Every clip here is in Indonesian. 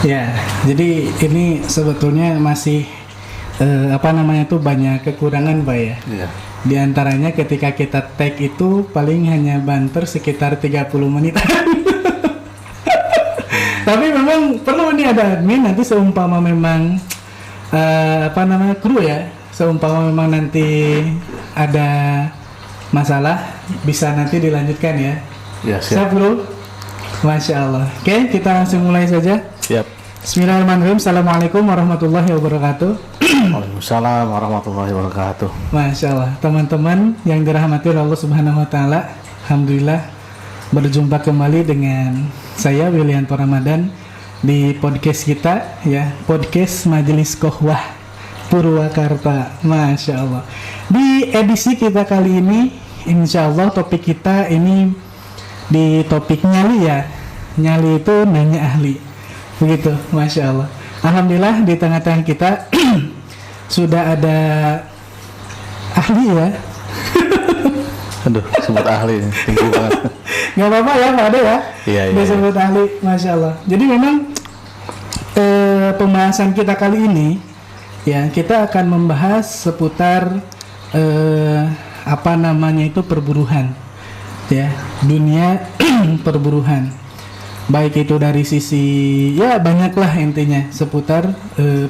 Ya, jadi ini sebetulnya masih banyak kekurangan Pak ya. Iya. Di antaranya ketika kita tag itu paling hanya banter sekitar 30 menit. Tapi memang perlu nih ada admin nanti seumpama memang kru ya. Seumpama memang nanti ada masalah bisa nanti dilanjutkan ya. Ya, Siap siap. bro? Masya Allah. Oke, kita langsung mulai saja. Siap. Bismillahirrahmanirrahim. Assalamualaikum warahmatullahi wabarakatuh. Waalaikumsalam warahmatullahi wabarakatuh. Masya Allah, teman-teman yang dirahmati oleh Allah Subhanahu Wa Taala, alhamdulillah berjumpa kembali dengan saya Willianto Ramadan di podcast kita ya, podcast Majelis Qohwah Purwakarta. Masya Allah. Di edisi kita kali ini, insya Allah topik kita ini di topik nyali ya. Nyali itu nanya ahli, begitu. Masya Allah. Alhamdulillah di tengah-tengah kita sudah ada ahli ya. Aduh, sebut ahli tinggi banget. Nggak apa-apa ya Pak Ade ya. Iya. Disebut ahli, Masya Allah. Jadi memang pembahasan kita kali ini ya, kita akan membahas seputar perburuhan ya, dunia perburuhan. Baik itu dari sisi ya banyaklah intinya seputar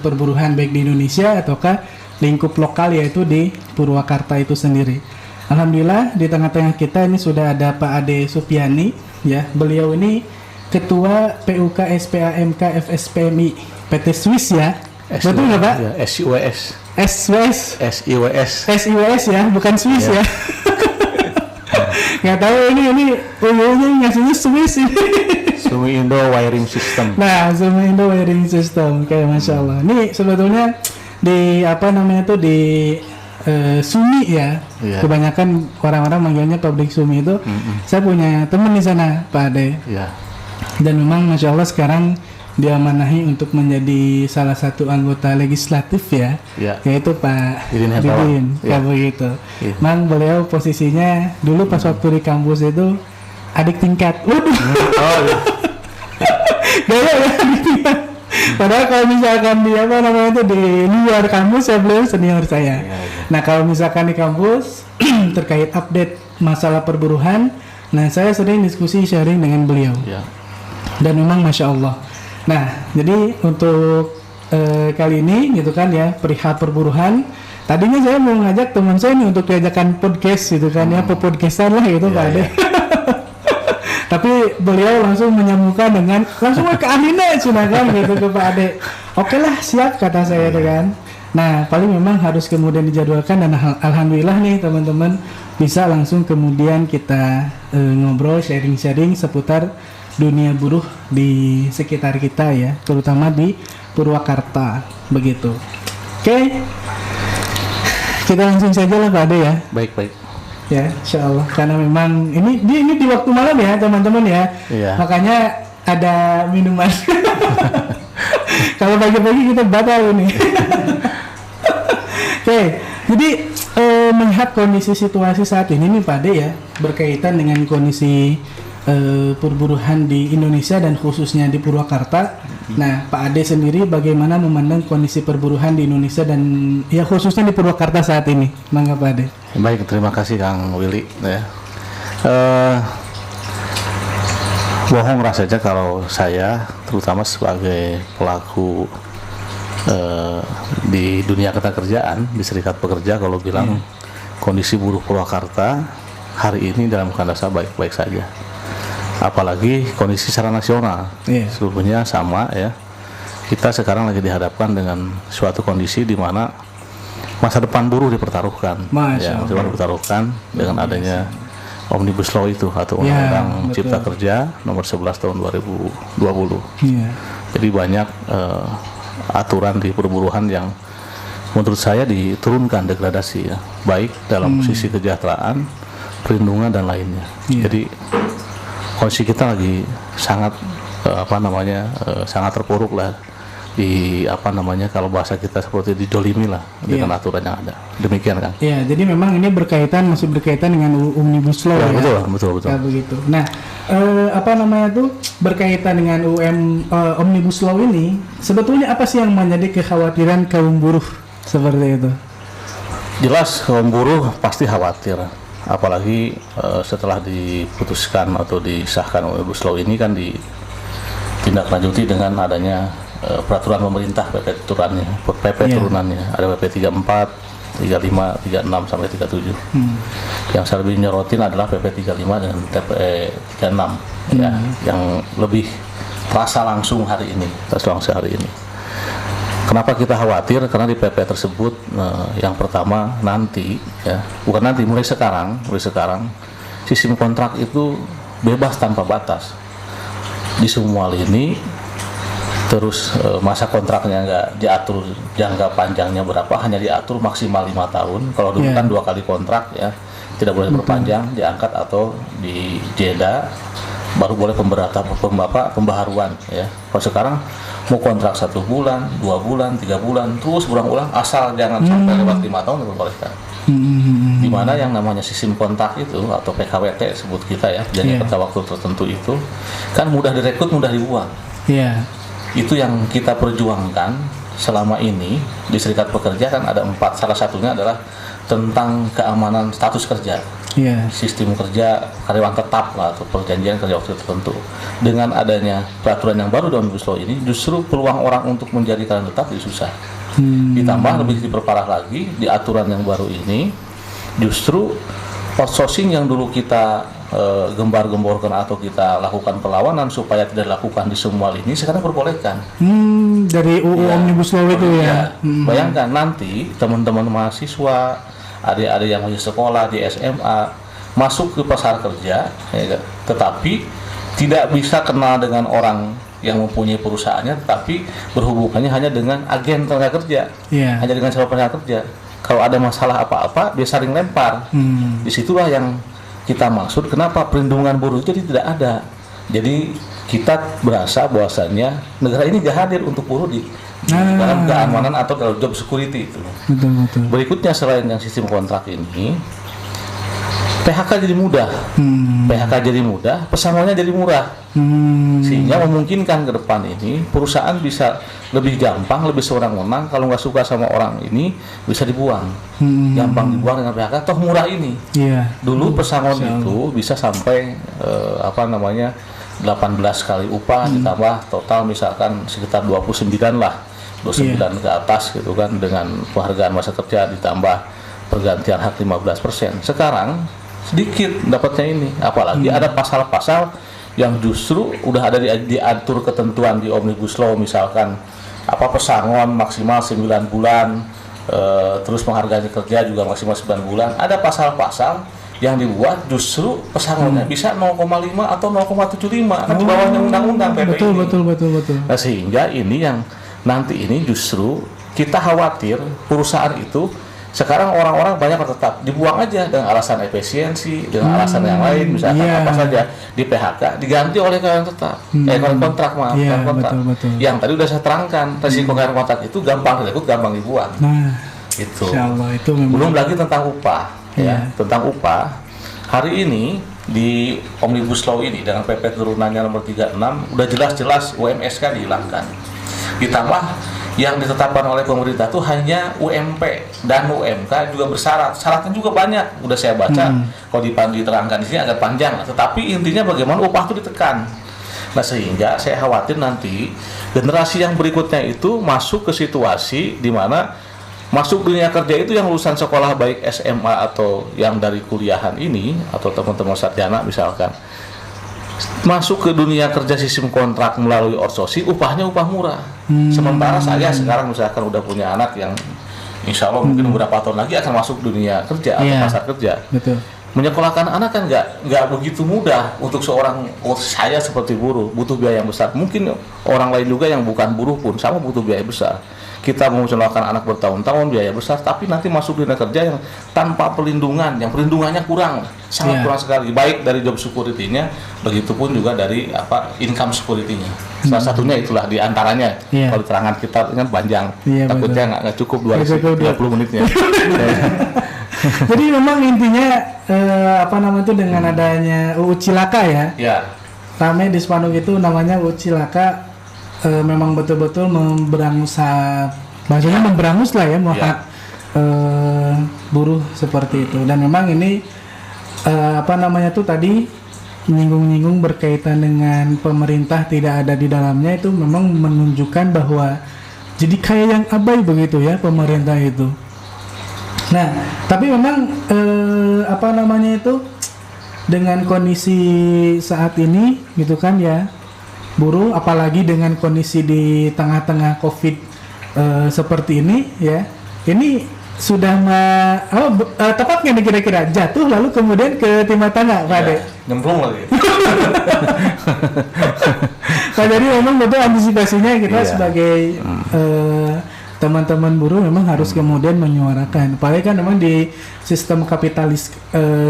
perburuhan baik di Indonesia ataukah lingkup lokal yaitu di Purwakarta itu sendiri. Alhamdulillah di tengah-tengah kita ini sudah ada Pak Ade Supiani ya. Beliau ini Ketua PUK SPAMK FSPMI PT Swiss ya. Betul nggak Pak? Ya, SIWS. SIWS ya, bukan Swiss ya. Nggak tahu ini umumnya ngasihnya Swiss ini. Sumi Indo Wiring System. Nah, Sumi Indo Wiring System, kayak Masya Allah. Ini sebetulnya di Sumi ya. Iya. Kebanyakan orang-orang manggilnya pabrik Sumi itu. Saya punya teman di sana, Pak Ade. Iya. Dan memang Masya Allah sekarang diamanahi untuk menjadi salah satu anggota legislatif ya, yaitu Pak Didin Hermawan. ya begitu. Iya. Memang beliau posisinya dulu pas waktu di kampus itu adik tingkat. Waduh. Oh, iya. Gaya ya adik tingkat. Padahal kalau misalkan di di luar kampus ya beliau senior saya. Iya. Nah kalau misalkan di kampus terkait update masalah perburuhan, nah saya sering diskusi sharing dengan beliau. Iya. Dan memang Masya Allah. Nah, jadi untuk kali ini gitu kan ya, perihal perburuhan. Tadinya saya mau ngajak teman saya nih untuk diajakan podcast gitu kan ya, podcastan lah gitu Pak Ade. Tapi beliau langsung menyambungkan dengan langsung ke ahlinya cina kan gitu ke Pak Ade. Oke lah, siap kata saya kan. Nah, paling memang harus kemudian dijadwalkan dan alhamdulillah nih teman-teman bisa langsung kemudian kita ngobrol sharing-sharing seputar dunia buruh di sekitar kita ya, terutama di Purwakarta begitu. Oke, kita langsung saja lah Pak Ade ya. Baik. Ya, insya Allah. Karena memang ini di waktu malam ya teman-teman ya. Iya. Makanya ada minuman. Kalau pagi-pagi kita batal ini. Oke, jadi melihat kondisi situasi saat ini nih Pak Ade ya, berkaitan dengan kondisi perburuhan di Indonesia dan khususnya di Purwakarta. Nah, Pak Ade sendiri bagaimana memandang kondisi perburuhan di Indonesia dan ya khususnya di Purwakarta saat ini? Mangga Pak Ade. Baik, terima kasih Kang Willy ya. Bohong rasanya kalau saya terutama sebagai pelaku di dunia ketenagakerjaan di Serikat Pekerja kalau bilang kondisi buruh Purwakarta hari ini dalam keadaan baik-baik saja. Apalagi kondisi secara nasional seluruhnya sama ya. Kita sekarang lagi dihadapkan dengan suatu kondisi di mana masa depan buruh dipertaruhkan. Masa depan dipertaruhkan dengan adanya Omnibus Law itu atau Undang-Undang Cipta Kerja nomor 11 tahun 2020. Jadi banyak aturan di perburuhan yang menurut saya diturunkan degradasi ya, baik dalam sisi kesejahteraan, perlindungan dan lainnya. Jadi kondisi kita lagi sangat sangat terpuruk lah kalau bahasa kita seperti didolimi lah dengan aturan yang ada. Demikian kan? Iya, jadi memang ini masih berkaitan dengan Omnibus Law ya. Betul. Ya begitu. Nah, berkaitan dengan Omnibus Law ini, sebetulnya apa sih yang menjadi kekhawatiran kaum buruh seperti itu? Jelas kaum buruh pasti khawatir. Apalagi setelah diputuskan atau disahkan Omnibus Law ini kan ditindaklanjuti dengan adanya peraturan pemerintah PP turunannya. Ada PP 34, 35, 36 sampai 37. Yang saya lebih nyorotin adalah PP 35 dan PP 36 ya, yang lebih terasa langsung hari ini. Kenapa kita khawatir? Karena di PP tersebut yang pertama mulai sekarang sistem kontrak itu bebas tanpa batas di semua lini. Terus masa kontraknya nggak diatur jangka panjangnya berapa, hanya diatur maksimal 5 tahun. Kalau dulu kan 2 kali kontrak ya, tidak boleh berpanjang, diangkat atau dijeda, baru boleh pembaharuan ya. Kalau sekarang mau kontrak 1 bulan, 2 bulan, 3 bulan, terus berulang-ulang, asal jangan sampai lewat 5 tahun diperbolehkan. Dimana yang namanya sistem kontrak itu atau PKWT sebut kita ya, jangka waktu tertentu itu kan mudah direkrut, mudah dibuang. Itu yang kita perjuangkan selama ini di Serikat Pekerja. Kan ada 4, salah satunya adalah tentang keamanan status kerja, sistem kerja karyawan tetap lah, atau perjanjian kerja waktu tertentu. Dengan adanya peraturan yang baru dalam Omnibus Law ini, justru peluang orang untuk menjadi karyawan tetap jadi susah. Ditambah lebih diperparah lagi di aturan yang baru ini, justru outsourcing yang dulu kita gembar-gemborkan atau kita lakukan perlawanan supaya tidak dilakukan di semua lini, sekarang diperbolehkan. Dari UU Omnibus Law itu ya. Bayangkan nanti teman-teman mahasiswa, adik-adik yang masih sekolah di SMA masuk ke pasar kerja, tetapi tidak bisa kenal dengan orang yang mempunyai perusahaannya, tetapi berhubungannya hanya dengan agen tenaga kerja, hanya dengan calon tenaga kerja. Kalau ada masalah apa-apa, dia saling lempar. Disitulah yang kita maksud kenapa perlindungan buruh itu tidak ada. Jadi kita berasa bahwasannya negara ini gak hadir untuk buruh di dalam keamanan atau dalam job security itu. Betul. Berikutnya, selain yang sistem kontrak ini, PHK jadi mudah. PHK jadi mudah, pesangonnya jadi murah. Sehingga memungkinkan ke depan ini perusahaan bisa lebih gampang, lebih sewenang-wenang. Kalau nggak suka sama orang ini bisa dibuang. Gampang dibuang dengan PHK, toh murah ini. Dulu pesangon itu bisa sampai 18 kali upah ditambah total misalkan sekitar 29 lah. 29 ke atas gitu kan, dengan penghargaan masa kerja ditambah pergantian hak 15%. Sekarang sedikit dapatnya ini, apalagi ada pasal-pasal yang justru udah ada diatur ketentuan di Omnibus Law, misalkan pesangon maksimal 9 bulan, terus penghargaan kerja juga maksimal 9 bulan. Ada pasal-pasal yang dibuat justru pesangonnya bisa 0,5 atau 0,75 kan di bawahnya undang-undang PP ini. Betul. Nah, sehingga ini yang nanti ini justru kita khawatir perusahaan itu sekarang orang-orang banyak tetap dibuang aja dengan alasan efisiensi, dengan alasan yang lain, misalkan apa saja, di PHK diganti oleh karyawan tetap, kontrak kontrak. Betul. Yang tadi udah saya terangkan, resiko karyawan kontrak itu gampang direkrut, gampang dibuang. Itu. Itu belum lagi tentang upah, tentang upah. Hari ini di Omnibus Law ini dengan PP turunannya nomor 36 udah jelas-jelas UMSK dihilangkan. Ditambah yang ditetapkan oleh pemerintah itu hanya UMP dan UMK juga bersyarat. Syaratnya juga banyak. Udah saya baca. Kalau diterangkan di sini agak panjang. Tetapi intinya bagaimana upah itu ditekan. Nah, sehingga saya khawatir nanti generasi yang berikutnya itu masuk ke situasi di mana masuk dunia kerja itu yang lulusan sekolah baik SMA atau yang dari kuliahan ini atau teman-teman sarjana misalkan, masuk ke dunia kerja sistem kontrak melalui outsourcing, upahnya upah murah. Sementara saya sekarang misalkan udah punya anak yang insya Allah mungkin beberapa tahun lagi akan masuk dunia kerja atau pasar kerja. menyekolahkan anak kan nggak begitu mudah untuk seorang saya seperti buruh, butuh biaya yang besar. Mungkin orang lain juga yang bukan buruh pun sama butuh biaya besar. Kita mau menyekolahkan anak bertahun-tahun biaya besar, tapi nanti masuk dunia kerja yang tanpa perlindungan, yang perlindungannya kurang, sangat kurang sekali. Baik dari job security-nya, begitupun juga dari income security-nya. Salah satunya itulah di antaranya. Kalau terangan kita kan panjang, takutnya nggak cukup 30 menitnya. Jadi memang intinya dengan adanya UU Cilaka ya. Rame di Spanduk itu namanya UU Cilaka, memang betul-betul memberangus lah ya hak buruh seperti itu. Dan memang ini tadi menyinggung-nyinggung berkaitan dengan pemerintah tidak ada di dalamnya, itu memang menunjukkan bahwa jadi kayak yang abai begitu ya pemerintah itu. Nah, tapi memang dengan kondisi saat ini gitu kan ya, buruh apalagi dengan kondisi di tengah-tengah Covid seperti ini ya, ini sudah tepat nggak kira-kira jatuh lalu kemudian ke timah tengah Pak Ade? Nyemplung lagi. Nah, jadi memang betul antisipasinya kita sebagai teman-teman buruh memang harus kemudian menyuarakan. Apalagi kan memang di sistem kapitalis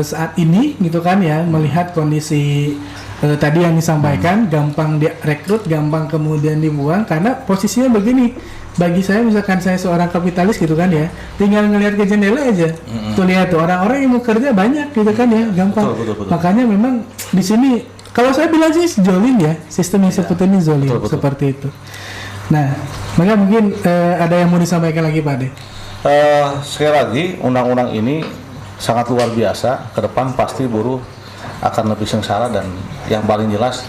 saat ini gitu kan ya, melihat kondisi tadi yang disampaikan, gampang direkrut, gampang kemudian dibuang, karena posisinya begini. Bagi saya, misalkan saya seorang kapitalis gitu kan ya, tinggal ngelihat ke jendela aja, tuh lihat tuh orang-orang yang mau kerja banyak gitu kan ya, gampang. Betul. Makanya memang di sini kalau saya bilang sih zolim ya, sistem yang seperti ini zolim, seperti itu. Nah, maka mungkin ada yang mau disampaikan lagi Pak Ade? Sekali lagi, undang-undang ini sangat luar biasa. Ke depan pasti buruh akan lebih sengsara, dan yang paling jelas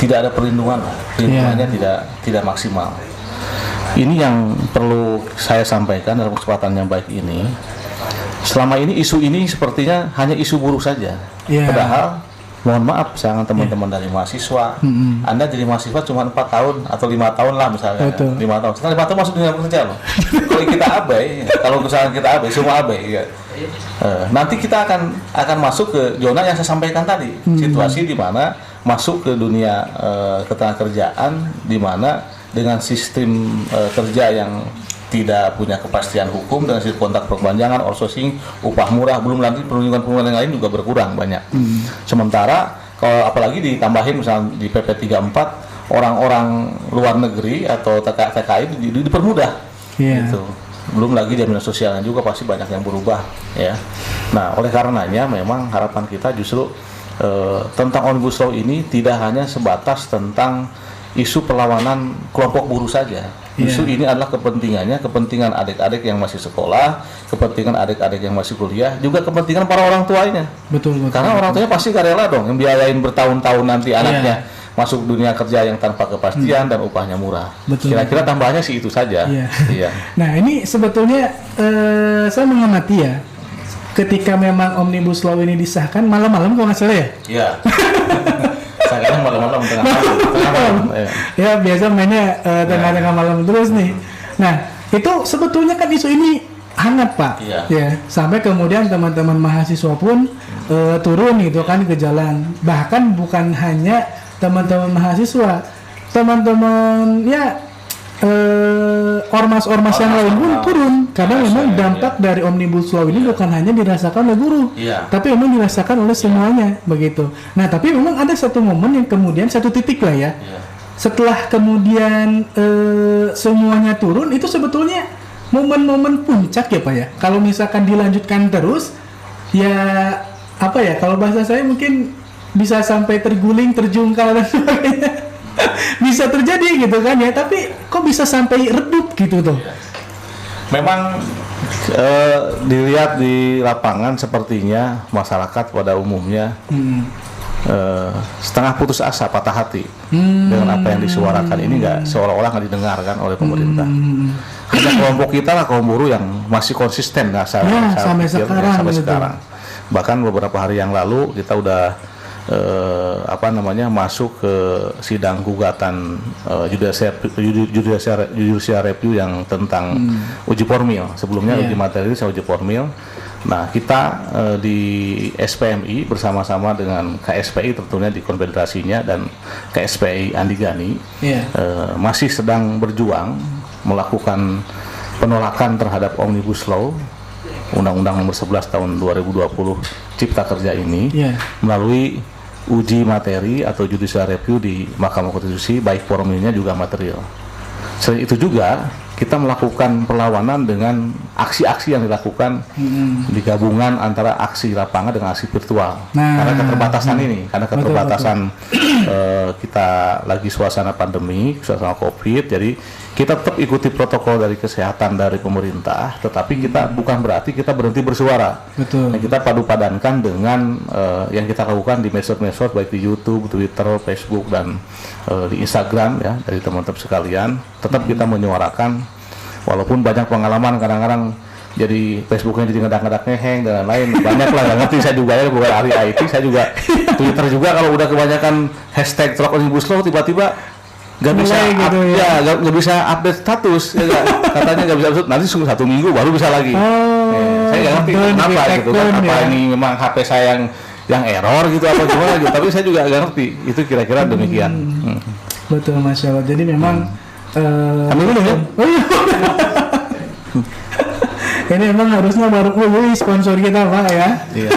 tidak ada perlindungannya tidak maksimal. Ini yang perlu saya sampaikan dalam kesempatan yang baik ini. Selama ini isu ini sepertinya hanya isu buruh saja. Padahal mohon maaf, jangan teman-teman dari mahasiswa. Anda jadi mahasiswa cuma 4 tahun atau 5 tahun lah misalnya. 5 tahun. Setelah 5 tahun masuk dunia kerja loh. Kalau kita abai, kalau misalnya kita abai, semua abai ya. Nanti kita akan masuk ke zona yang saya sampaikan tadi. Situasi di mana masuk ke dunia ketenagakerjaan di mana dengan sistem kerja yang tidak punya kepastian hukum, dengan sistem kontrak perpanjangan, outsourcing, upah murah, belum lagi perlindungan-perlindungan yang lain juga berkurang banyak. Sementara kalau apalagi ditambahin misalnya di PP 34, orang-orang luar negeri atau TKI dipermudah, gitu. Belum lagi jaminan sosialnya juga pasti banyak yang berubah, ya. Nah, oleh karenanya memang harapan kita justru tentang Omnibus Law ini tidak hanya sebatas tentang isu perlawanan kelompok buruh saja. Isu ini adalah kepentingan adik-adik yang masih sekolah, kepentingan adik-adik yang masih kuliah, juga kepentingan para orang tuanya. Betul. Karena orang tuanya pasti gak rela dong yang biayain bertahun-tahun nanti anaknya masuk dunia kerja yang tanpa kepastian dan upahnya murah. Betul. Kira-kira tambahannya sih itu saja. Nah, ini sebetulnya saya mengamati ya, ketika memang Omnibus Law ini disahkan malam-malam kalau nggak salah ya. Iya. Kadang malam-malam tengah malam. Ya biasa mainnya tengah-tengah malam terus nih. Nah, itu sebetulnya kan isu ini hangat Pak. Ya, sampai kemudian teman-teman mahasiswa pun turun gitu kan ke jalan. Bahkan bukan hanya teman-teman mahasiswa, teman-teman ormas-ormas yang lain pun turun, karena memang dampak dari Omnibus Law ini bukan hanya dirasakan oleh buruh, tapi memang dirasakan oleh semuanya begitu. Nah, tapi memang ada satu momen yang kemudian satu titik lah ya, setelah kemudian semuanya turun, itu sebetulnya momen-momen puncak ya Pak ya. Kalau misalkan dilanjutkan terus, ya apa ya, kalau bahasa saya mungkin bisa sampai terguling, terjungkal dan sebagainya. Bisa terjadi gitu kan ya, tapi kok bisa sampai redup gitu tuh? Memang dilihat di lapangan sepertinya masyarakat pada umumnya setengah putus asa, patah hati dengan apa yang disuarakan ini, seolah-olah nggak didengarkan oleh pemerintah. Hanya kelompok kita lah, kaum buruh yang masih konsisten sampai sekarang. Bahkan beberapa hari yang lalu kita udah masuk ke sidang gugatan judicial review yang tentang uji formil. Sebelumnya uji materi, uji formil. Nah, kita di SPMI bersama-sama dengan KSPI tentunya di konfederasinya dan KSPI Andigani masih sedang berjuang melakukan penolakan terhadap Omnibus Law Undang-Undang Nomor 11 Tahun 2020 Cipta Kerja ini melalui uji materi atau judicial review di Mahkamah Konstitusi baik formilnya juga material. Selain itu juga kita melakukan perlawanan dengan aksi-aksi yang dilakukan di gabungan antara aksi lapangan dengan aksi virtual. Karena keterbatasan ini, karena keterbatasan kita lagi suasana pandemi, suasana COVID, jadi kita tetap ikuti protokol dari kesehatan dari pemerintah, tetapi kita bukan berarti kita berhenti bersuara. Nah, kita padu-padankan dengan yang kita lakukan di medsos-medsos baik di YouTube, Twitter, Facebook dan di Instagram ya dari teman-teman sekalian. Tetap kita menyuarakan, walaupun banyak pengalaman kadang-kadang jadi Facebooknya jadi ngedak-ngedak ngeheng dan lain-lain, banyak lah nggak ngerti. Saya juga ya bukan ahli IT, saya juga Twitter juga kalau udah kebanyakan hashtag Truck Omnibus Law tiba-tiba nggak bisa gitu nggak bisa update status ya, katanya nggak bisa update, nanti sungguh 1 minggu baru bisa lagi. Saya nggak ngerti kenapa gitu kan, apa ini memang HP saya yang error gitu apa gimana gitu, tapi saya juga nggak ngerti itu kira-kira demikian. Betul, Masya Allah. Jadi memang ambil dulu ya. Oh iya. Ini memang harusnya baru sponsor kita Pak ya. Iya.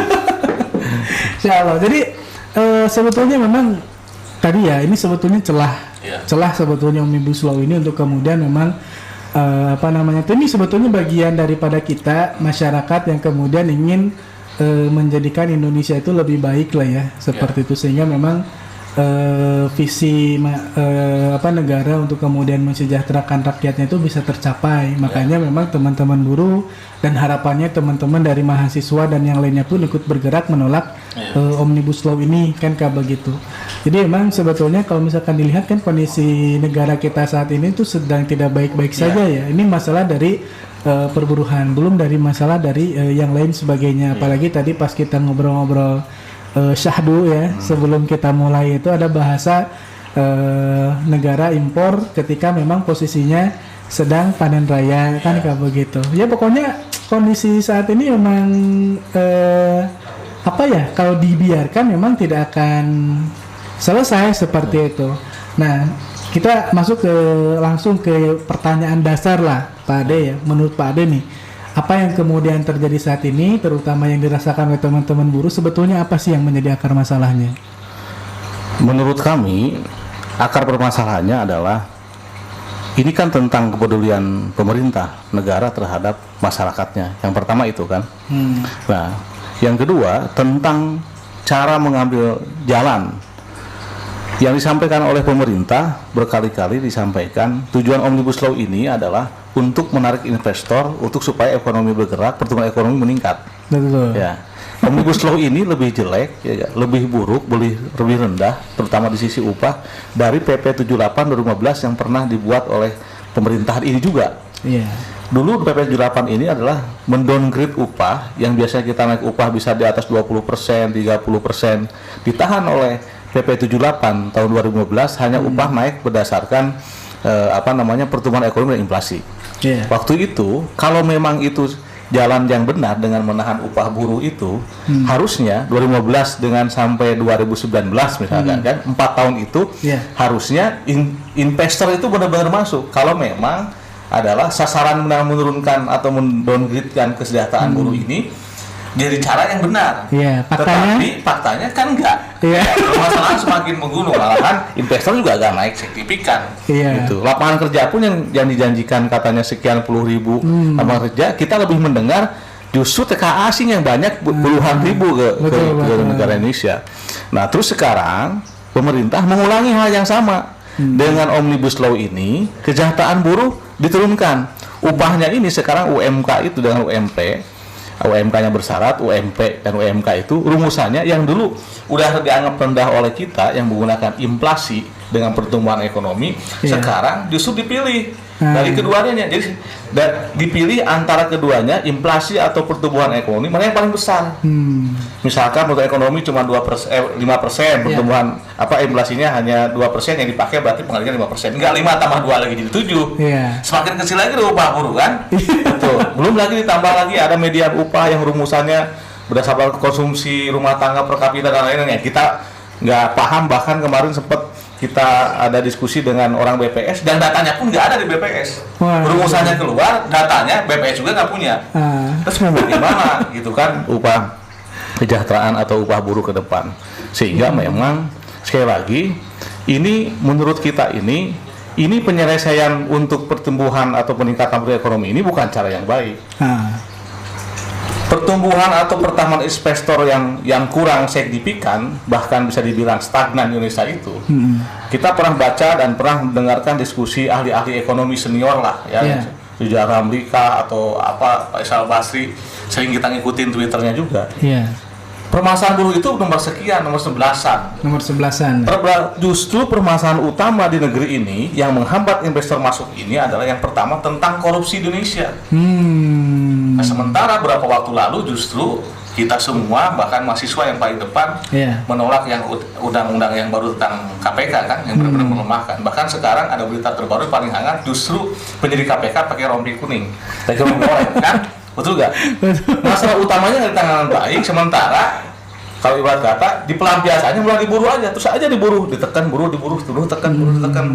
Insya Allah. Jadi sebetulnya memang tadi ya ini sebetulnya celah sebetulnya Omnibus Law ini untuk kemudian memang ini sebetulnya bagian daripada kita masyarakat yang kemudian ingin menjadikan Indonesia itu lebih baik lah ya seperti itu, sehingga memang visi negara untuk kemudian mensejahterakan rakyatnya itu bisa tercapai. Makanya memang teman-teman buruh dan harapannya teman-teman dari mahasiswa dan yang lainnya pun ikut bergerak menolak Omnibus Law ini kan kayak begitu. Jadi memang sebetulnya kalau misalkan dilihat kan kondisi negara kita saat ini itu sedang tidak baik-baik saja ya. Ini masalah dari perburuhan, belum dari masalah dari yang lain sebagainya. Apalagi tadi pas kita ngobrol-ngobrol syahdu ya, sebelum kita mulai itu ada bahasa negara impor ketika memang posisinya sedang panen raya kan kayak begitu. Ya pokoknya kondisi saat ini memang kalau dibiarkan memang tidak akan selesai seperti itu. Nah, kita masuk langsung ke pertanyaan dasar lah Pak Ade ya. Menurut Pak Ade nih, apa yang kemudian terjadi saat ini, terutama yang dirasakan oleh teman-teman buruh, sebetulnya apa sih yang menjadi akar masalahnya? Menurut kami, akar permasalahannya adalah ini kan tentang kepedulian pemerintah negara terhadap masyarakatnya. Yang pertama itu kan. Nah, yang kedua tentang cara mengambil jalan. Yang disampaikan oleh pemerintah berkali-kali disampaikan tujuan Omnibus Law ini adalah untuk menarik investor untuk supaya ekonomi bergerak, pertumbuhan ekonomi meningkat. Betul. Ya. Omnibus Law ini lebih jelek, lebih buruk, lebih rendah, terutama di sisi upah dari PP 78 2015 yang pernah dibuat oleh pemerintahan ini juga. Iya. Dulu PP 78 ini adalah mendowngrade upah yang biasanya kita naik upah bisa di atas 20%, 30%, ditahan oleh PP 78 tahun 2015 hanya upah naik berdasarkan pertumbuhan ekonomi dan inflasi. Waktu itu kalau memang itu jalan yang benar dengan menahan upah buruh itu, harusnya 2015 dengan sampai 2019 misalkan kan 4 tahun itu harusnya investor itu benar-benar masuk kalau memang adalah sasaran menurunkan atau mendowngrade-kan kesejahteraan buruh ini jadi cara yang benar. Tetapi faktanya kan enggak. Permasalahan semakin menggunung, malahan investor juga agak naik signifikan. Gitu. Lapangan kerja pun yang dijanjikan katanya sekian puluh ribu lapangan kerja, kita lebih mendengar justru TKA asing yang banyak puluhan ribu ke negara Indonesia. Nah, terus sekarang pemerintah mengulangi hal yang sama. Dengan Omnibus Law ini, kesejahteraan buruh diturunkan. Upahnya ini sekarang UMK itu dengan UMK-nya bersyarat, UMP dan UMK itu rumusannya yang dulu udah dianggap rendah oleh kita yang menggunakan inflasi dengan pertumbuhan ekonomi, sekarang justru dipilih dari keduanya. Jadi dipilih antara keduanya, inflasi atau pertumbuhan ekonomi, mana yang paling besar. Misalkan pertumbuhan ekonomi cuma 5%, pertumbuhan inflasinya hanya 2%, yang dipakai berarti pengalihan 5%. Enggak 5 tambah 2 lagi jadi 7. Semakin kecil lagi upah buruh kan? Betul. Belum lagi ditambah lagi ada median upah yang rumusannya berdasarkan konsumsi rumah tangga per kapita dan lain-lainnya. Kita nggak paham, bahkan kemarin sempat kita ada diskusi dengan orang BPS dan datanya pun nggak ada di BPS. Rumusannya keluar, datanya BPS juga nggak punya. Terus mau bagaimana gitu kan upah kesejahteraan atau upah buruh ke depan? Sehingga memang sekali lagi ini menurut kita ini penyelesaian untuk pertumbuhan atau peningkatan ekonomi ini bukan cara yang baik. Pertumbuhan atau pertambahan investor yang kurang signifikan, bahkan bisa dibilang stagnan Indonesia itu. Kita pernah baca dan pernah mendengarkan diskusi ahli-ahli ekonomi senior lah ya, sejarah Amerika atau Pak Faisal Basri, sering kita ngikutin Twitternya juga. Permasalahan buruh itu nomor 11-an. Justru permasalahan utama di negeri ini yang menghambat investor masuk ini adalah yang pertama tentang korupsi di Indonesia. Nah, sementara beberapa waktu lalu justru kita semua, bahkan mahasiswa yang paling depan menolak yang undang-undang yang baru tentang KPK kan, yang benar-benar melemahkan. Bahkan sekarang ada berita terbaru paling hangat, justru penyidik KPK pakai rompi kuning, pakai rompi oranye kan? Betul nggak? Masalah utamanya nggak ditangani baik, sementara kalau ibarat kata di pelampiasannya mulai diburu aja, terus aja diburu, ditekan, diburu, tekan, ditekan,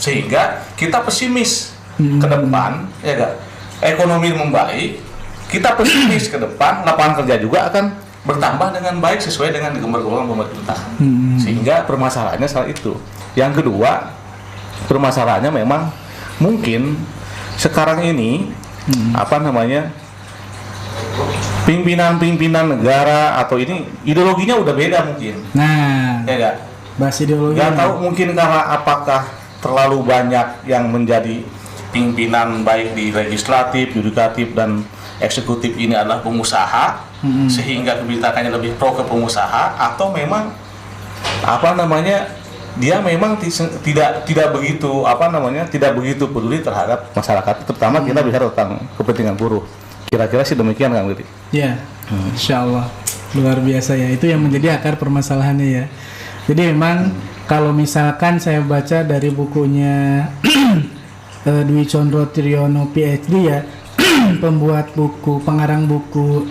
sehingga kita pesimis ke depan, ya nggak? Ekonomi membaik, kita pesimis ke depan, lapangan kerja juga akan bertambah dengan baik sesuai dengan digembar-gemborkan pemerintah. Sehingga permasalahannya soal itu. Yang kedua, permasalahannya memang mungkin sekarang ini pimpinan negara atau ini ideologinya udah beda mungkin. Ya enggak? Bahas ideologi. Enggak tahu mungkin karena apakah terlalu banyak yang menjadi pimpinan baik di legislatif, yudikatif dan eksekutif ini adalah pengusaha, sehingga kebijakannya lebih pro ke pengusaha, atau memang dia memang tidak begitu tidak begitu peduli terhadap masyarakat, terutama kita bicara tentang kepentingan buruh. Kira-kira sih demikian Kang Willy. Ya, Insya Allah luar biasa ya, itu yang menjadi akar permasalahannya ya. Jadi memang kalau misalkan saya baca dari bukunya Dwi Condro Triyono PhD ya, pembuat buku, pengarang buku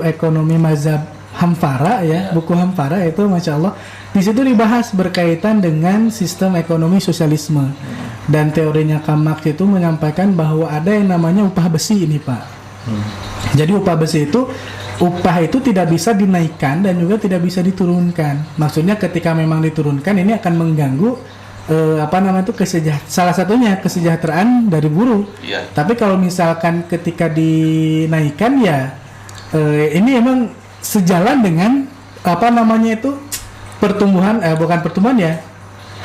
ekonomi mazhab Hamfara ya, buku Hamfara itu Masya Allah, di situ dibahas berkaitan dengan sistem ekonomi sosialisme. Dan teorinya Kamak itu menyampaikan bahwa ada yang namanya upah besi ini Pak. Jadi upah besi itu, upah itu tidak bisa dinaikkan dan juga tidak bisa diturunkan. Maksudnya ketika memang diturunkan ini akan mengganggu salah satunya kesejahteraan dari buruh. Tapi kalau misalkan ketika dinaikkan ya ini emang sejalan dengan pertumbuhan bukan pertumbuhan ya,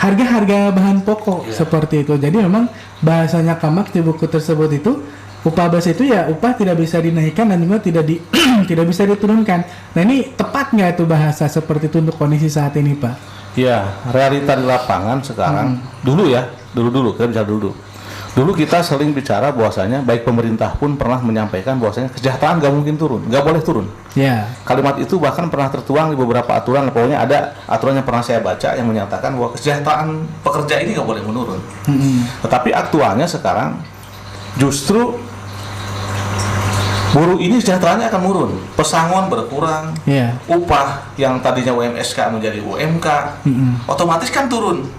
harga-harga bahan pokok seperti itu. Jadi memang bahasanya Kamak di buku tersebut itu upah base itu ya upah tidak bisa dinaikkan dan juga tidak bisa diturunkan. Nah ini tepat nggak itu bahasa seperti itu untuk kondisi saat ini Pak? Ya, realita di lapangan sekarang dulu kita bicara dulu kita sering bicara bahwasanya baik pemerintah pun pernah menyampaikan bahwasanya kesejahteraan nggak mungkin turun, nggak boleh turun. Kalimat itu bahkan pernah tertuang di beberapa aturan. Pokoknya ada aturan yang pernah saya baca yang menyatakan bahwa kesejahteraan pekerja ini nggak boleh menurun. Tetapi aktualnya sekarang justru buruh ini sejahteraannya akan menurun, pesangon berkurang, upah yang tadinya UMSK menjadi UMK, otomatis kan turun.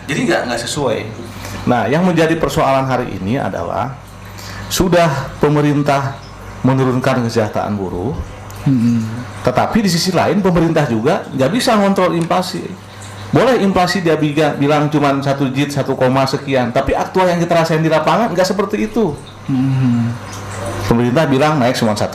Jadi nggak sesuai. Nah, yang menjadi persoalan hari ini adalah sudah pemerintah menurunkan kesejahteraan buruh, tetapi di sisi lain pemerintah juga nggak bisa ngontrol inflasi. Boleh inflasi dia bilang cuma 1 sekian, tapi aktual yang kita rasain di lapangan nggak seperti itu. Pemerintah bilang naik cuma 1,68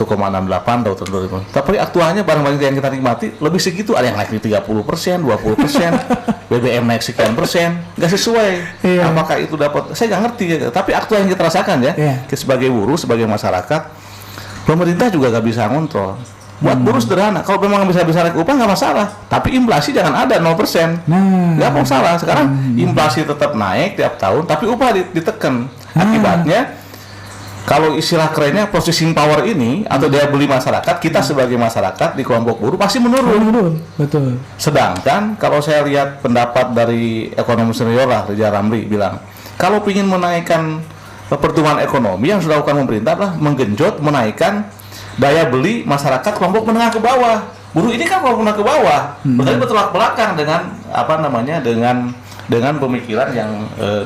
tahun 2000. Tapi aktualnya barang-barang yang kita nikmati lebih segitu, ada yang naik di 30%, 20%, BBM naik sekian persen, nggak sesuai. Apakah itu dapat? Saya nggak ngerti. Tapi aktual yang kita rasakan ya, sebagai buruh, sebagai masyarakat, pemerintah juga nggak bisa ngontrol. Buat buruh sederhana, kalau memang bisa naik upah nggak masalah, tapi inflasi jangan ada 0%. Nggak masalah. Sekarang inflasi tetap naik tiap tahun, tapi upah ditekan. Akibatnya, kalau istilah kerennya purchasing power ini atau daya beli masyarakat, kita sebagai masyarakat di kelompok buruh pasti menurun. Betul. Sedangkan kalau saya lihat pendapat dari ekonom senior lah, Rizal Ramli bilang, kalau ingin menaikkan pertumbuhan ekonomi yang sudah dilakukan pemerintah adalah menggenjot menaikkan daya beli masyarakat kelompok menengah ke bawah. Buruh ini kan kelompok menengah ke bawah, berarti bertolak belakang dengan pemikiran yang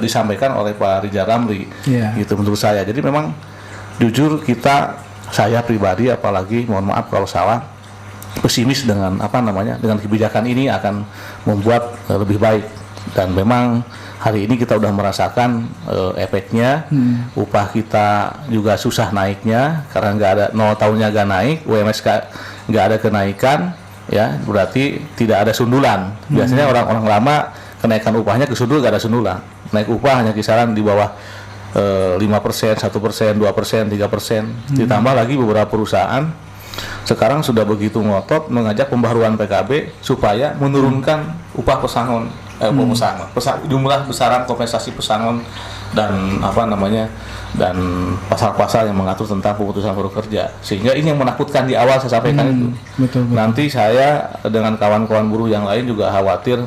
disampaikan oleh Pak Rizal Ramli. Gitu menurut saya. Jadi memang jujur saya pribadi apalagi mohon maaf kalau salah, pesimis dengan dengan kebijakan ini akan membuat lebih baik. Dan memang hari ini kita udah merasakan efeknya. Upah kita juga susah naiknya karena nggak ada 0 tahunnya nggak naik, UMS nggak ada kenaikan, ya berarti tidak ada sundulan. Biasanya orang-orang lama kenaikan upahnya kesundul, nggak ada sundulan. Naik upah hanya kisaran di bawah 5%, 1%, 2%, 3%. Ditambah lagi beberapa perusahaan sekarang sudah begitu ngotot mengajak pembaharuan PKB supaya menurunkan upah pesangon. Jumlah besaran kompensasi pesangon dan dan pasal-pasal yang mengatur tentang pemutusan hubungan kerja, sehingga ini yang menakutkan di awal saya sampaikan itu. Betul. Nanti saya dengan kawan-kawan buruh yang lain juga khawatir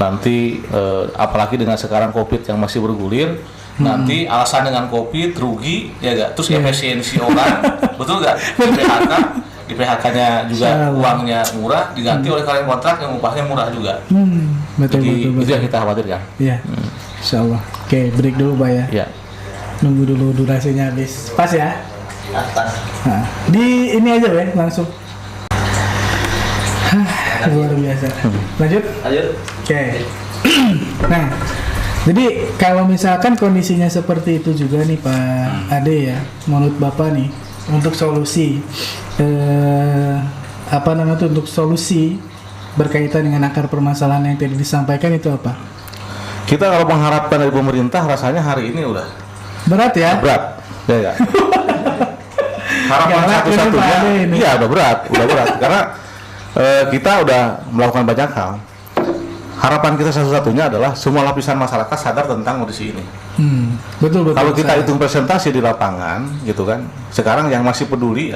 nanti apalagi dengan sekarang COVID yang masih bergulir, nanti alasan dengan COVID rugi ya gak, terus efisiensi orang betul gak, di PHK-nya juga uangnya murah diganti oleh karyawan kontrak yang upahnya murah juga. Betul. Itu yang kita khawatirkan. Iya. Insyaallah. Oke, break dulu Pak ya. Iya. Nunggu dulu durasinya habis. Pas ya? Pas. Nah, di ini aja ya langsung. Luar biasa. Lanjut. Oke. Nah, jadi kalau misalkan kondisinya seperti itu juga nih Pak Ade ya, menurut Bapak nih untuk solusi untuk solusi berkaitan dengan akar permasalahan yang tadi disampaikan itu apa? Kita kalau mengharapkan dari pemerintah rasanya hari ini udah berat ya? Berat, ya. Harapan satu-satunya, iya udah berat karena kita udah melakukan banyak hal. Harapan kita satu-satunya adalah semua lapisan masyarakat sadar tentang kondisi ini. Betul. Kalau kita hitung presentasi di lapangan, gitu kan, sekarang yang masih peduli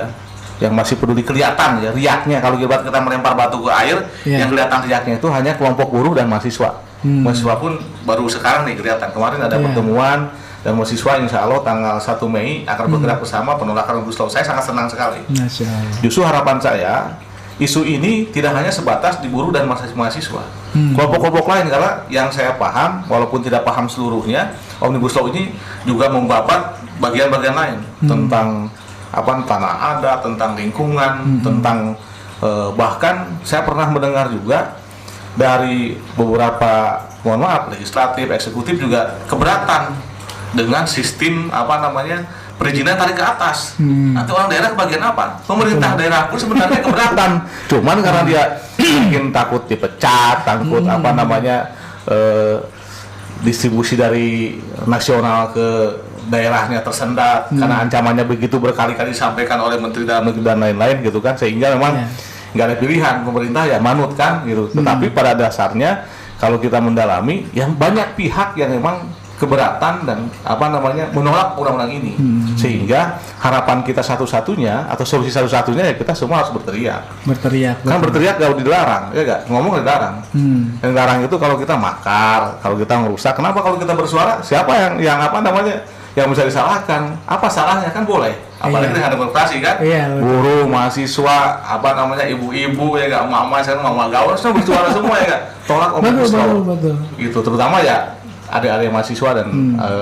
kelihatan ya riaknya. Kalau kita melempar batu ke air, yang kelihatan riaknya itu hanya kelompok buruh dan mahasiswa. Mahasiswa pun baru sekarang nih kelihatan. Kemarin ada pertemuan dan mahasiswa insya Allah tanggal 1 Mei akan bergerak bersama penolakan Omnibus Law. Saya sangat senang sekali. Justru harapan saya, isu ini tidak hanya sebatas di buruh dan mahasiswa. Kelompok-kelompok lain, karena yang saya paham, walaupun tidak paham seluruhnya, Omnibus Law ini juga membabat bagian-bagian lain tentang tanah adat, tentang lingkungan, tentang bahkan saya pernah mendengar juga dari beberapa legislatif, eksekutif juga keberatan dengan sistem perizinan tarik ke atas. Nanti orang daerah kebagian apa? Pemerintah daerah pun sebenarnya keberatan. Cuman karena dia mungkin takut dipecat, takut distribusi dari nasional ke daerahnya tersendat karena ancamannya begitu berkali-kali disampaikan oleh Menteri Dalam Negeri dan lain-lain gitu kan, sehingga memang nggak ada pilihan, pemerintah ya manut kan gitu. Tetapi pada dasarnya kalau kita mendalami, yang banyak pihak yang memang keberatan dan menolak undang-undang ini, sehingga harapan kita satu-satunya atau solusi satu-satunya ya kita semua harus berteriak kan, berteriak gak dilarang ya gak, ngomong dilarang. Yang dilarang itu kalau kita makar, kalau kita merusak. Kenapa kalau kita bersuara, siapa yang yang bisa disalahkan? Apa salahnya? Kan boleh, apalagi dengan demokrasi kan. Buruh, mahasiswa, ibu-ibu ya gak, mama gaul semua bersuara semua ya gak, tolak Omnibus Law gitu, terutama ya adik-adik mahasiswa dan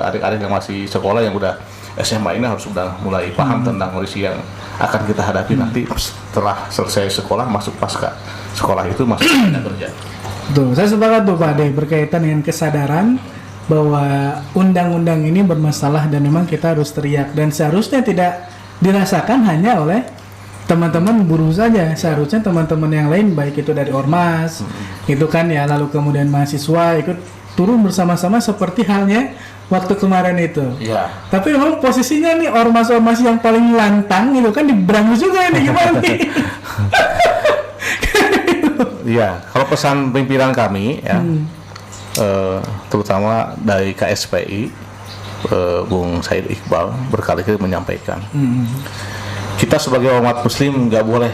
adik-adik yang masih sekolah yang udah SMA ini harus sudah mulai paham tentang kondisi yang akan kita hadapi nanti setelah selesai sekolah, masuk pasca sekolah itu masuk kerja. Betul, saya sepakat tuh Pak Ade berkaitan dengan kesadaran bahwa undang-undang ini bermasalah dan memang kita harus teriak, dan seharusnya tidak dirasakan hanya oleh teman-teman buruh saja, seharusnya teman-teman yang lain baik itu dari ormas itu kan ya, lalu kemudian mahasiswa ikut turun bersama-sama seperti halnya waktu kemarin itu. Iya. Tapi memang posisinya nih ormas-ormas yang paling lantang gitu kan diberangus juga ini gimana nih? Iya, kalau pesan pimpinan kami ya, terutama dari KSPI, Bung Said Iqbal berkali-kali menyampaikan, kita sebagai umat Muslim nggak boleh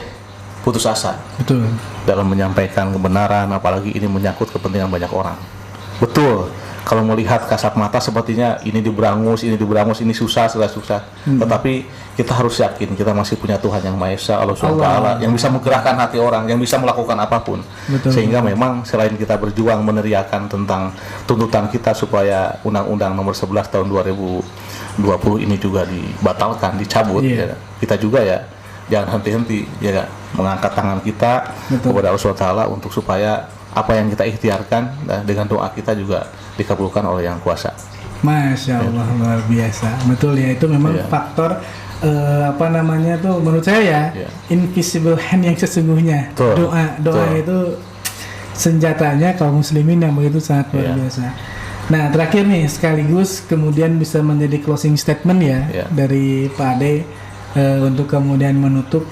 putus asa. Betul. Dalam menyampaikan kebenaran, apalagi ini menyangkut kepentingan banyak orang. Betul. Kalau melihat kasat mata sepertinya ini diberangus, ini susah. Tetapi kita harus yakin kita masih punya Tuhan yang Maha Esa, Allah SWT, yang bisa menggerakkan hati orang, yang bisa melakukan apapun. Betul. Sehingga memang selain kita berjuang meneriakan tentang tuntutan kita supaya Undang-Undang Nomor 11 Tahun 2020 ini juga dibatalkan, dicabut, ya, kita juga ya jangan henti-henti ya mengangkat tangan kita kepada Allah SWT untuk supaya apa yang kita ikhtiarkan dengan doa kita juga dikabulkan oleh Yang Kuasa. Masya Allah, luar biasa. Betul ya, itu memang faktor menurut saya invisible hand yang sesungguhnya. Doa itu senjatanya kaum muslimin yang begitu sangat luar biasa. Nah, terakhir nih sekaligus kemudian bisa menjadi closing statement dari Pak Ade untuk kemudian menutup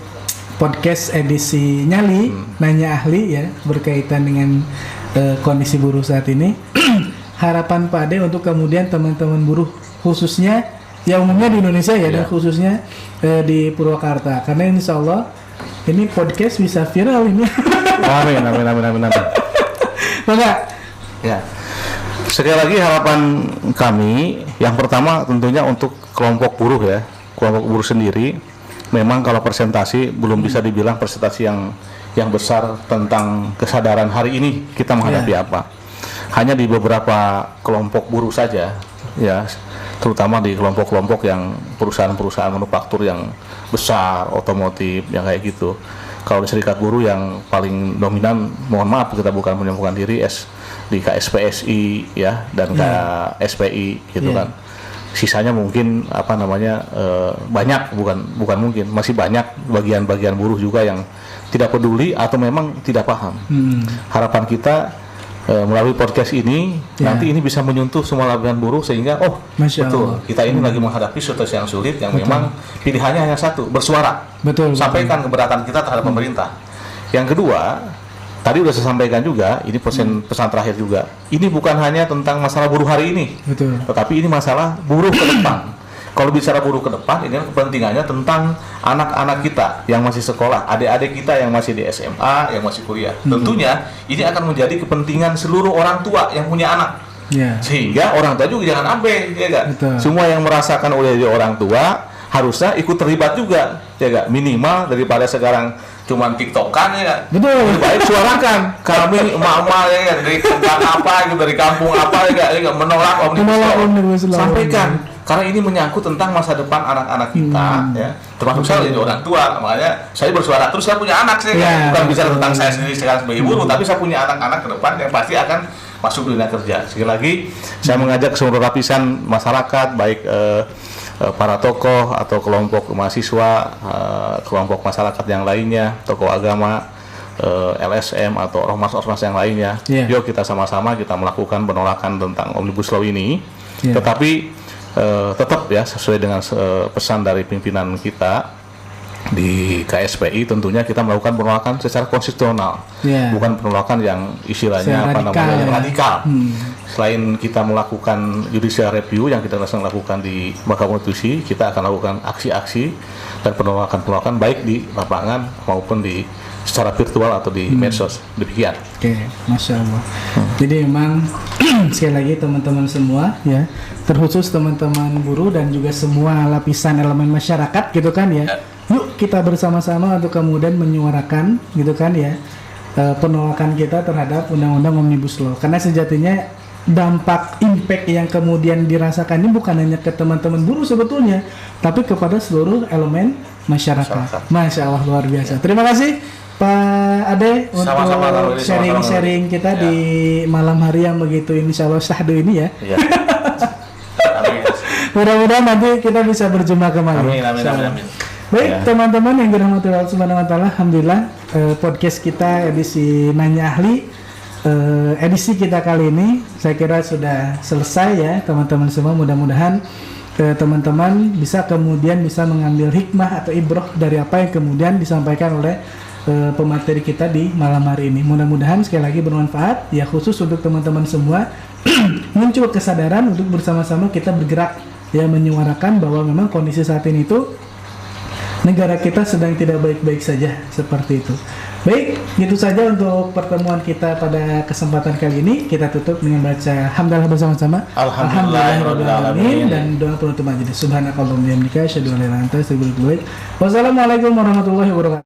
podcast edisi Nyali Nanya Ahli ya berkaitan dengan kondisi buruh saat ini. Harapan Pak Ade untuk kemudian teman-teman buruh khususnya yang umumnya di Indonesia dan khususnya di Purwakarta, karena insya Allah ini podcast bisa viral ini. Amin. Maka ya sekali lagi harapan kami yang pertama tentunya untuk kelompok buruh sendiri. Memang kalau presentasi belum bisa dibilang presentasi yang besar tentang kesadaran hari ini kita menghadapi apa. Hanya di beberapa kelompok buruh saja, ya, terutama di kelompok-kelompok yang perusahaan-perusahaan manufaktur yang besar, otomotif, yang kayak gitu. Kalau di serikat buruh yang paling dominan, mohon maaf kita bukan menyembuhkan diri, di KSPSI ya dan KSPI gitu kan. Sisanya mungkin banyak, bukan mungkin, masih banyak bagian-bagian buruh juga yang tidak peduli atau memang tidak paham. Harapan kita melalui podcast ini nanti ini bisa menyentuh semua lapisan buruh sehingga betul kita ini lagi menghadapi situasi yang sulit yang memang pilihannya hanya satu, bersuara, sampaikan keberatan kita terhadap pemerintah. Yang kedua, tadi sudah saya sampaikan juga, ini pesan terakhir juga. Ini bukan hanya tentang masalah buruh hari ini, tetapi ini masalah buruh ke depan. Kalau bicara buruh ke depan, ini kepentingannya tentang anak-anak kita yang masih sekolah, adik-adik kita yang masih di SMA, yang masih kuliah. Tentunya ini akan menjadi kepentingan seluruh orang tua yang punya anak. Sehingga orang tua juga jangan abe, ya kan? Semua yang merasakan oleh orang tua harusnya ikut terlibat juga, ya kan? Minimal daripada sekarang cuman tiktokan ya, lebih baik suarakan. Kami emak-emak ya dari dari kampung apa ya, menolak omnibus law. Sampaikan, karena ini menyangkut tentang masa depan anak-anak kita ya, termasuk saya jadi orang tua, makanya saya bersuara terus. Saya punya anak, saya bukan bicara tentang saya sendiri sekarang sebagai buruh, tapi saya punya anak-anak ke depan yang pasti akan masuk dunia kerja. Sekali lagi saya mengajak seluruh lapisan masyarakat, baik para tokoh atau kelompok mahasiswa, kelompok masyarakat yang lainnya, tokoh agama, LSM atau ormas-ormas yang lainnya. Yuk kita sama-sama kita melakukan penolakan tentang Omnibus Law ini. Tetapi tetap ya sesuai dengan pesan dari pimpinan kita di KSPI, tentunya kita melakukan penolakan secara konstitusional, bukan penolakan yang istilahnya radikal. Selain kita melakukan judicial review yang kita lakukan di Mahkamah Konstitusi, kita akan lakukan aksi-aksi dan penolakan baik di lapangan maupun di secara virtual atau di medsos. Demikian. Masya Allah. Jadi memang sekali lagi teman-teman semua ya, terkhusus teman-teman buruh dan juga semua lapisan elemen masyarakat gitu kan ya. Yuk kita bersama-sama untuk kemudian menyuarakan gitu kan ya, penolakan kita terhadap Undang-Undang Omnibus Law. Karena sejatinya dampak impact yang kemudian dirasakan ini bukan hanya ke teman-teman buruh sebetulnya, tapi kepada seluruh elemen masyarakat. Masya Allah, luar biasa. Terima kasih Pak Ade untuk sharing-sharing kita di malam hari yang begitu insya Allah syahdu ini ya. Mudah-mudahan nanti kita bisa berjumpa kembali. Amin. Baik teman-teman yang dirahmati Allah Subhanahu wa taala, alhamdulillah podcast kita edisi Nanya Ahli edisi kita kali ini saya kira sudah selesai ya teman-teman semua. Mudah-mudahan teman-teman bisa kemudian bisa mengambil hikmah atau ibroh dari apa yang kemudian disampaikan oleh pemateri kita di malam hari ini. Mudah-mudahan sekali lagi bermanfaat ya, khusus untuk teman-teman semua muncul kesadaran untuk bersama-sama kita bergerak ya, menyuarakan bahwa memang kondisi saat ini itu negara kita sedang tidak baik-baik saja, seperti itu. Baik, gitu saja untuk pertemuan kita pada kesempatan kali ini. Kita tutup dengan baca hamdalah bersama-sama. Alhamdulillahirabbil alamin. Dan doa penutup majelis. Subhanakallahumma wa bihamdika asyhadu an la ilaha illa anta astaghfiruka wa atubu ilaik. Wassalamualaikum warahmatullahi wabarakatuh.